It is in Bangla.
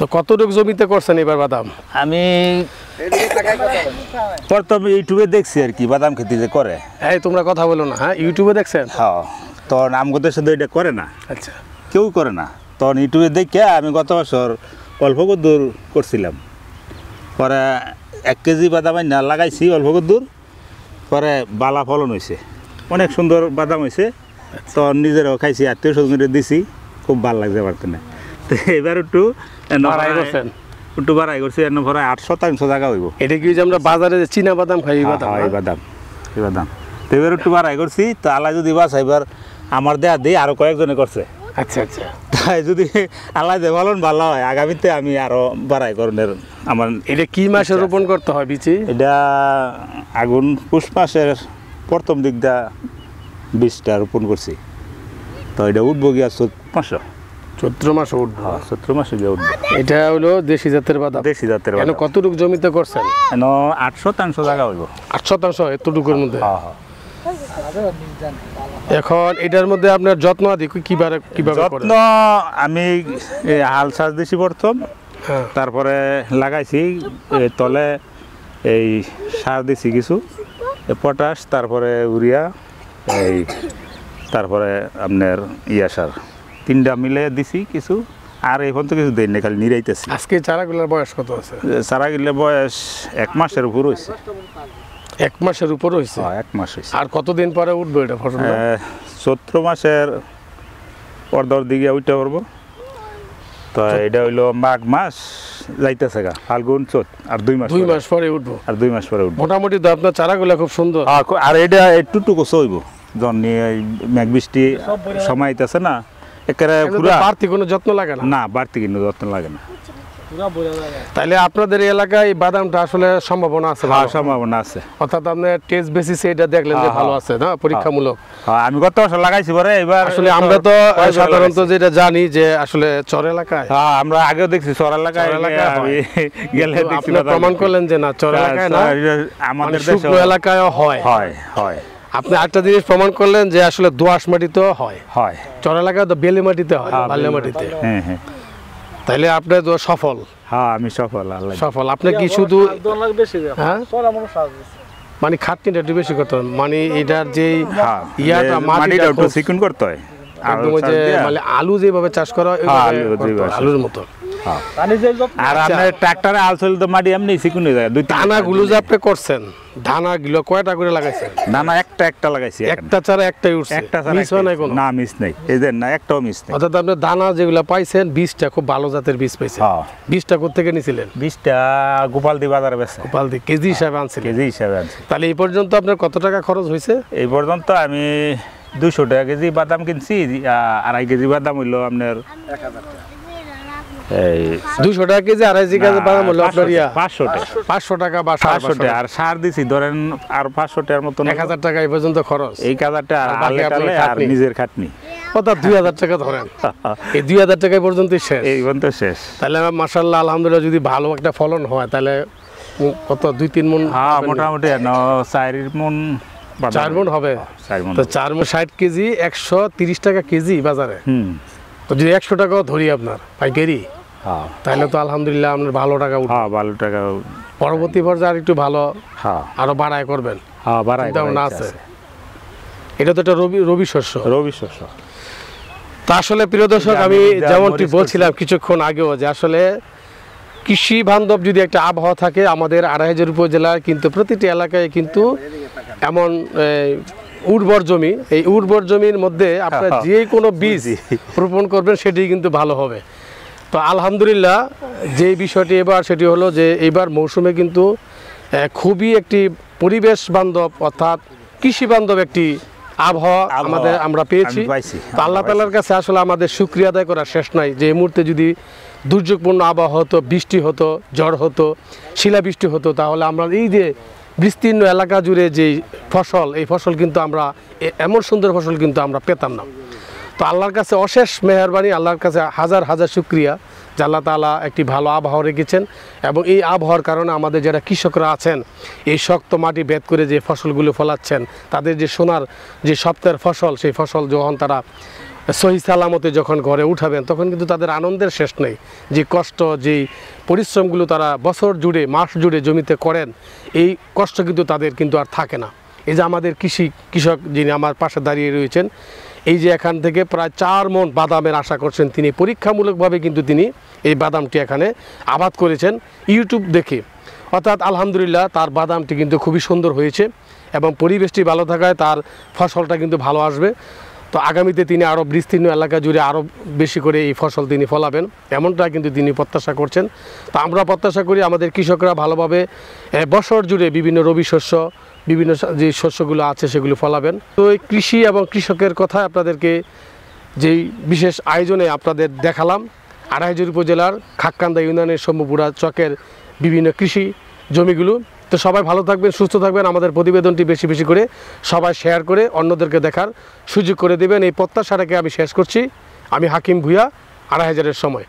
তো কতটুকু জমিতে করছেন এবার বাদাম? আমি প্রথম ইউটিউবে দেখছি আর কি বাদাম খেতে যে করে। এই তোমরা কথা বলো না, হ্যাঁ ইউটিউবে দেখছেন? হ্যাঁ, তো আমগদের সাথে এটা করে না, আচ্ছা কেউ করে না। তখন ইউটিউবে দেখে আমি গত বছর অল্প দূর করছিলাম, পরে 1 কেজি বাদাম না লাগাইছি অল্প দূর, পরে বালা ফলন হয়েছে, অনেক সুন্দর বাদাম হয়েছে। তো নিজেরাও খাইছি, আত্মীয় স্বজনকে দিছি, খুব ভালো লাগছে পারতেন না। তো এবার একটু বাড়াই করছি, এর পরে 8 শতাংশ জায়গা হইব। এটা কি যে আমরা বাজারে যে চীনা বাদাম খাই এই বাদাম? এই বাদাম তো এবার একটু বাড়াই করছি। তো আল্লাহ যদি বাস এবার আমার দেয়া দিয়ে আরো কয়েকজনে করছে। আচ্ছা আচ্ছা, তাই যদি আল্লাহ দে ফলন ভালো হয় আগামীতে আমি আরো বাড়াই করণের আমার। এটা কি মাসে রোপণ করতে হয় বিচি? এটা আগুন পুষ মাসের প্রথম দিকটা বীজটা রোপণ করছি। তো এটা উঠবো গিয়া চৈত্র মাসে উঠবো। চৈত্র মাসে গিয়ে উঠবো। এটা হলো দেশি জাতের বাদাম। দেশি জাতের বাদাম। কতটুকু জমিতে করছেন? 8 শতাংশ জায়গা হইব। 8 শতাংশ এতটুকুর মধ্যে? হ্যাঁ। এখন এটার মধ্যে আপনার যত্ন আদি কিভাবে যত্ন আমি হাল চাষ দিছি প্রথম, তারপরে লাগাইছি তলে এই সার দিছি কিছু পটাশ, তারপরে ইউরিয়া, এই তারপরে আপনার সার, 3টা মিলে দিছি কিছু। আর এখন তো কিছু দেই না, খালি নিরাইতেছি। আজকে চারাগুলোর বয়স কত আছে? চারাগুলোর বয়স 1 মাসের উপর হয়েছে। 1 মাসের উপর হয়েছে? 1 মাস হয়েছে। আর কতদিন পরে উঠবে এটা ফসল? চৈত্র মাসের অর্ধর দিকে উঠতে পারবো। তো এটা হইলো মাঘ মাস যাইতেছে গা, ফাল্গুন চৈত, আর 2 মাস পরে উঠবো। আর 2 মাস পরে উঠবো। মোটামুটি তো আপনার চারাগুলো খুব সুন্দর। আর এটা একটুটুকু সইব যখন মেঘ বৃষ্টি সময় আইতেছে না, একেবারে বাড়তি কোনো যত্ন লাগে না। বাড়তি কোনো যত্ন লাগে না। তাহলে আপনাদের এলাকায় বাদামটা আসলে সম্ভাবনা আছে? সম্ভাবনা আছে। অর্থাৎ আপনি টেস্ট বেসিসে এটা দেখলেন যে ভালো আছে না, পরীক্ষামূলক। আমি গত বছর লাগাইছি, পরে এবার আসলে আমরা তো সাধারণত যেটা জানি যে আসলে চর এলাকায়, আমরা আগেও দেখছি চর এলাকায় গেলে আপনি প্রমাণ করলেন যে না চর এলাকায় না, আমাদের শুকনো এলাকায়ও হয়। আপনি একটা জিনিস প্রমাণ করলেন যে আসলে দোআঁশ মাটিতেও হয়। চর এলাকায় তো বেলে মাটিতে হয়, বালিয়া মাটিতে। তাইলে আপনি তো সফল। আমি সফল। সফল। আপনি কি শুধু মানে খাটনিটা একটু বেশি করতে হয়, মানে এটার যে ইয়াটা মাটিটা একটু চিকন করতে হয়, একদম যে মানে আলু যেভাবে চাষ করা হয় আলুর মতো। আর আপনার ট্রাক্টরে আল চলে তো মাটি এমনি চিকন হয়ে যায়। দানাগুলো যে আপনি করছেন, দানাগুলো কয়টা করে লাগাইছেন? দানা একটা লাগাইছি। একটা চারা একটাই উঠছে? মিস হয় না কোনো? না, মিস নাই। এদের না, একটাও মিস নাই। অর্থাৎ আপনি দানা যেগুলো পাইছেন, বীজটা খুব ভালো জাতের বীজ পাইছেন। বীজটা কোত্থেকে নিয়েছিলেন? বীজটা গোপালদি বাজারে বেচে। গোপালদি কেজি হিসাবে আনছিলেন? কেজি হিসাবে আনছি। তাহলে এই পর্যন্ত আপনার কত টাকা খরচ হয়েছে? এই পর্যন্ত আমি 200 টাকা কেজি বাদাম কিনছি, 2.5 কেজি বাদাম হইলো আপনার 200 টাকা কেজি, 2.5 কেজি বাদাম হলো আপনার 500 টাকা বা 500 টাকা। আর সার দিছি ধরেন আর 500 টাকার মতো, 1000 টাকা এই পর্যন্ত খরচ। এই 1000 টাকা আর নিজের খাটনি, অর্থাৎ 2000 টাকা ধরেন। এই 2000 টাকা পর্যন্ত শেষ? এই পর্যন্ত শেষ। তাহলে মাশাআল্লাহ আলহামদুলিল্লাহ, যদি ভালো একটা ফলন হয় তাহলে কত 2-3 মণ? মোটামুটি 4 মণ। 4 মণ হবে। তো 4 মণ 60 কেজি, 130 টাকা কেজি বাজারে। তো যদি 100 টাকাও ধরি আপনার পাইকারি, তাহলে তো আলহামদুলিল্লাহ আপনার ভালো টাকা উঠবে। ভালো টাকা। পরবর্তী পর্যায়ে আর একটু ভালো আরো বাড়ায় করবেন? আছে। এটা তো একটা রবি শস্য। তা আসলে প্রিয় দর্শক, আমি যেমনটি বলছিলাম কিছুক্ষণ আগেও, যে আসলে কৃষি বান্ধব যদি একটা আবহাওয়া থাকে আমাদের আড়াইহাজার উপজেলার কিন্তু প্রতিটি এলাকায় কিন্তু এমন উর্বর জমি, এই উর্বর জমির মধ্যে আপনার যে কোনো বীজ রোপণ করবেন সেটি কিন্তু ভালো হবে। তো আলহামদুলিল্লাহ যে বিষয়টি এবার, সেটি হলো যে এবার মৌসুমে কিন্তু খুবই একটি পরিবেশ বান্ধব অর্থাৎ কৃষি বান্ধব একটি আবহাওয়া আমরা পেয়েছি। তো আল্লাহ তাআলার কাছে আসলে আমাদের শুকরিয়া আদায় করা শেষ নাই, যে এই মুহূর্তে যদি দুর্যোগপূর্ণ আবহাওয়া হতো, বৃষ্টি হতো, ঝড় হতো, শিলাবৃষ্টি হতো, তাহলে আমরা এই যে বিস্তীর্ণ এলাকা জুড়ে যে ফসল, এই ফসল কিন্তু আমরা এমন সুন্দর ফসল কিন্তু আমরা পেতাম না। তো আল্লাহর কাছে অশেষ মেহেরবানি, আল্লাহর কাছে হাজার হাজার শুকরিয়া যে আল্লাহ তাআলা একটি ভালো আবহাওয়া রেখেছেন, এবং এই আবহাওয়ার কারণে আমাদের যারা কৃষকরা আছেন এই শক্ত মাটি ভেদ করে যে ফসলগুলো ফলাচ্ছেন, তাদের যে সোনার যে সপ্তাহের ফসল, সেই ফসল যখন তারা সহি সালামতে যখন ঘরে উঠাবেন তখন কিন্তু তাদের আনন্দের শেষ নেই। যে কষ্ট, যেই পরিশ্রমগুলো তারা বছর জুড়ে মাস জুড়ে জমিতে করেন, এই কষ্ট কিন্তু তাদের কিন্তু আর থাকে না। এই যে আমাদের কৃষক যিনি আমার পাশে দাঁড়িয়ে রয়েছেন, এই যে এখান থেকে প্রায় 4 মণ বাদামের আশা করছেন তিনি, পরীক্ষামূলকভাবে কিন্তু তিনি এই বাদামটি এখানে আবাদ করেছেন ইউটিউব দেখে। অর্থাৎ আলহামদুলিল্লাহ তার বাদামটি কিন্তু খুবই সুন্দর হয়েছে এবং পরিবেশটি ভালো থাকায় তার ফসলটা কিন্তু ভালো আসবে। তো আগামীতে তিনি আরও বিস্তীর্ণ এলাকা জুড়ে আরও বেশি করে এই ফসল তিনি ফলাবেন, এমনটা কিন্তু তিনি প্রত্যাশা করছেন। তো আমরা প্রত্যাশা করি আমাদের কৃষকরা ভালোভাবে বছর জুড়ে বিভিন্ন রবি শস্য, বিভিন্ন যে শস্যগুলো আছে সেগুলো ফলাবেন। তো এই কৃষি এবং কৃষকের কথা আপনাদেরকে যেই বিশেষ আয়োজনে আপনাদের দেখালাম, আড়াইহাজারী উপজেলার খাক্কান্দা ইউনিয়নের শম্ভুপুরা চকের বিভিন্ন কৃষি জমিগুলো। তো সবাই ভালো থাকবেন, সুস্থ থাকবেন। আমাদের প্রতিবেদনটি বেশি বেশি করে সবাই শেয়ার করে অন্যদেরকে দেখার সুযোগ করে দেবেন, এই প্রত্যাশাটাকে আমি শেষ করছি। আমি হাকিম ভূঁইয়া, আড়াইহাজারের সময়।